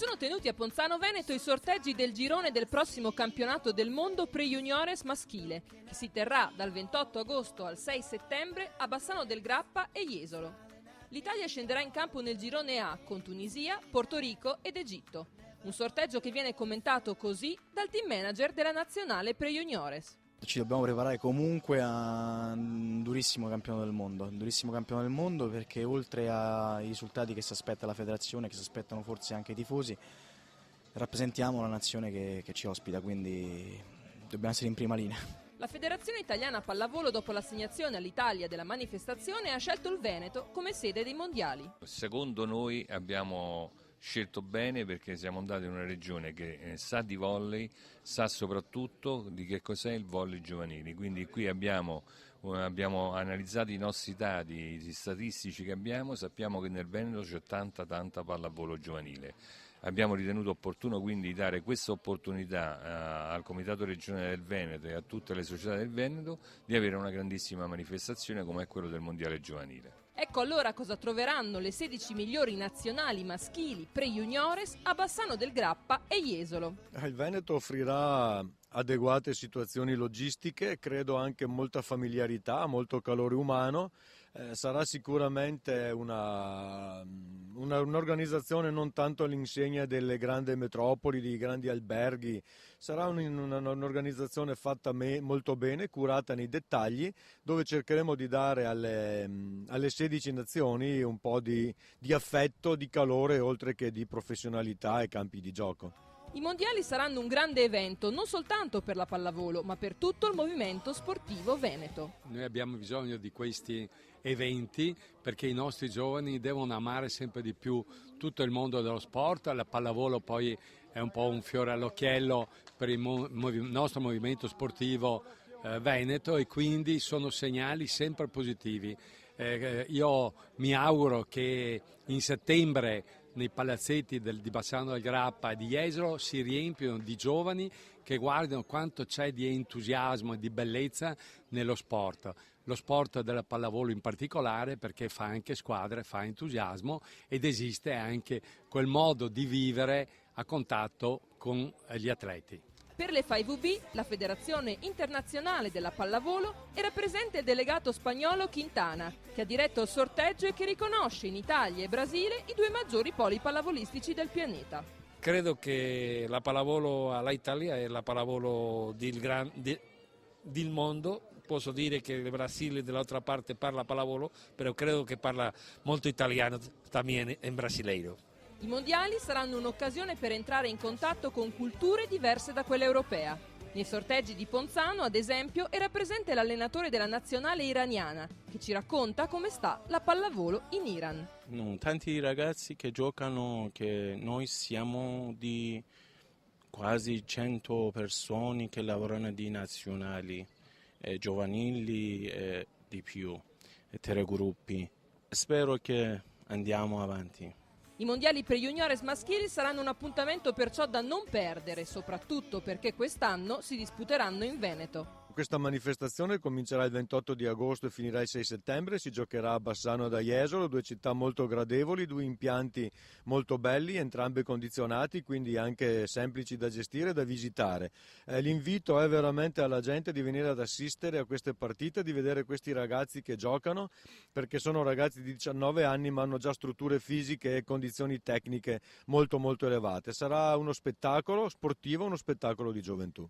Si sono tenuti a Ponzano Veneto i sorteggi del girone del prossimo campionato del mondo pre-juniores maschile, che si terrà dal 28 agosto al 6 settembre a Bassano del Grappa e Jesolo. L'Italia scenderà in campo nel girone A con Tunisia, Porto Rico ed Egitto. Un sorteggio che viene commentato così dal team manager della nazionale pre-juniores. Ci dobbiamo preparare comunque a un durissimo campione del mondo perché oltre ai risultati che si aspetta la federazione, che si aspettano forse anche i tifosi, rappresentiamo la nazione che ci ospita, quindi dobbiamo essere in prima linea. La Federazione Italiana Pallavolo, dopo l'assegnazione all'Italia della manifestazione, ha scelto il Veneto come sede dei mondiali. Secondo noi abbiamo scelto bene perché siamo andati in una regione che sa di volley, sa soprattutto di che cos'è il volley giovanili, quindi qui abbiamo analizzato i nostri dati, i statistici che abbiamo, sappiamo che nel Veneto c'è tanta pallavolo giovanile. Abbiamo ritenuto opportuno quindi dare questa opportunità al Comitato Regionale del Veneto e a tutte le società del Veneto di avere una grandissima manifestazione come è quello del Mondiale Giovanile. Ecco allora cosa troveranno le 16 migliori nazionali maschili pre-juniores a Bassano del Grappa e Jesolo. Il Veneto offrirà adeguate situazioni logistiche, credo anche molta familiarità, molto calore umano. Sarà sicuramente un'organizzazione non tanto all'insegna delle grandi metropoli, di grandi alberghi, sarà un'organizzazione fatta molto bene, curata nei dettagli, dove cercheremo di dare alle 16 nazioni un po' di affetto, di calore, oltre che di professionalità e campi di gioco. I mondiali saranno un grande evento, non soltanto per la pallavolo, ma per tutto il movimento sportivo veneto. Noi abbiamo bisogno di questi eventi perché i nostri giovani devono amare sempre di più tutto il mondo dello sport. La pallavolo poi è un po' un fiore all'occhiello per il nostro movimento sportivo veneto e quindi sono segnali sempre positivi. Io mi auguro che in settembre nei palazzetti di Bassano del Grappa e di Jesolo si riempiono di giovani che guardano quanto c'è di entusiasmo e di bellezza nello sport. Lo sport della pallavolo in particolare perché fa anche squadre, fa entusiasmo ed esiste anche quel modo di vivere a contatto con gli atleti. Per l'FIVB, la Federazione Internazionale della Pallavolo, era presente il delegato spagnolo Quintana, che ha diretto il sorteggio e che riconosce in Italia e Brasile i due maggiori poli pallavolistici del pianeta. Credo che la pallavolo all'Italia è la pallavolo del mondo. Posso dire che il Brasile dall'altra parte parla pallavolo, però credo che parla molto italiano también en brasileiro. I mondiali saranno un'occasione per entrare in contatto con culture diverse da quella europea. Nei sorteggi di Ponzano, ad esempio, era presente l'allenatore della nazionale iraniana, che ci racconta come sta la pallavolo in Iran. Tanti ragazzi che giocano, che noi siamo di quasi 100 persone che lavorano di nazionali, giovanili e di più, e 3 gruppi. Spero che andiamo avanti. I mondiali pre-juniores maschili saranno un appuntamento perciò da non perdere, soprattutto perché quest'anno si disputeranno in Veneto. Questa manifestazione comincerà il 28 di agosto e finirà il 6 settembre, si giocherà a Bassano da Jesolo, 2 città molto gradevoli, 2 impianti molto belli, entrambi condizionati, quindi anche semplici da gestire e da visitare. L'invito è veramente alla gente di venire ad assistere a queste partite, di vedere questi ragazzi che giocano, perché sono ragazzi di 19 anni ma hanno già strutture fisiche e condizioni tecniche molto elevate. Sarà uno spettacolo sportivo, uno spettacolo di gioventù.